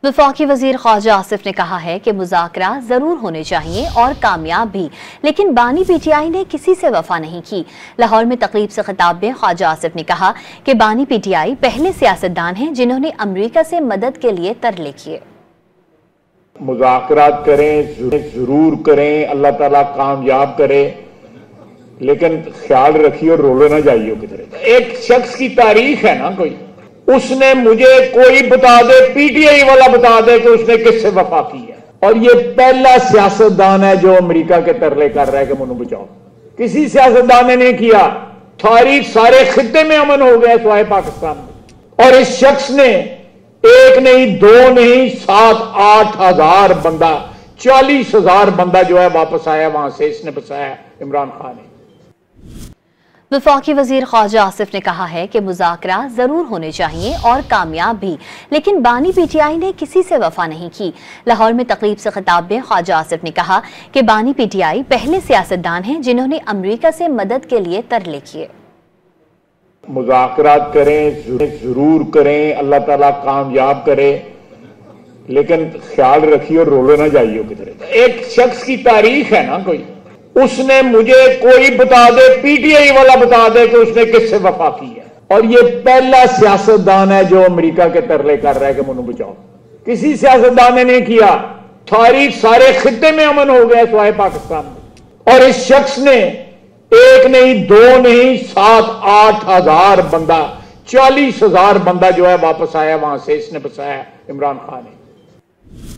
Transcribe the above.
वफाकी वजीर ख्वाजा आसिफ ने कहा है कि मुज़ाकरा जरूर होने चाहिए और कामयाब भी, लेकिन बानी पीटीआई ने किसी से वफा नहीं की। लाहौर में तकरीब से खिताब में ख्वाजा आसिफ ने कहा कि बानी पीटीआई पहले सियासतदान हैं जिन्होंने अमरीका से मदद के लिए तरले किए। मुज़ाकरात करें, जरूर करें, अल्लाह ताला कामयाब करे, लेकिन ख्याल रखिए और रोले ना जाइए किधर। एक शख्स की तारीख है ना, कोई उसने मुझे कोई बता दे, पीटीआई वाला बता दे कि उसने किससे वफा की है, और ये पहला सियासतदान है जो अमेरिका के तरले कर रहा है कि मुझे बचाओ। किसी सियासतदान ने नहीं किया। तारीख सारे खित्ते में अमन हो गया सिवाय पाकिस्तान में, और इस शख्स ने एक नहीं, दो नहीं, 7-8 हजार बंदा, 40,000 बंदा जो है वापस आया वहां से। इसने बसाया इमरान खान ने। वफाकी वजीर ख्वाजा आसिफ ने कहा है कि मुज़ाकरा जरूर होने चाहिए और कामयाब भी, लेकिन बानी पीटीआई ने किसी से वफा नहीं की। लाहौर में तकरीब से खिताब में ख्वाजा आसिफ ने कहा कि बानी पीटीआई पहले सियासतदान हैं जिन्होंने अमरीका से मदद के लिए तरले किए। मुज़ाकरात करें, जरूर करें, अल्लाह ताला कामयाब करे, लेकिन ख्याल रखिए और रोले ना जाइए किधर। एक शख्स की तारीख है ना, कोई उसने मुझे कोई बता दे, पीटीआई वाला बता दे कि उसने किससे वफा की है, और ये पहला सियासतदान है जो अमेरिका के तरले कर रहा है कि मुझे बचाओ। किसी सियासतदान ने नहीं किया। तारीख सारे खित्ते में अमन हो गया सिवाय पाकिस्तान में, और इस शख्स ने एक नहीं, दो नहीं, 7-8 हजार बंदा, 40,000 बंदा जो है वापस आया वहां से। इसने बसाया इमरान खान ने।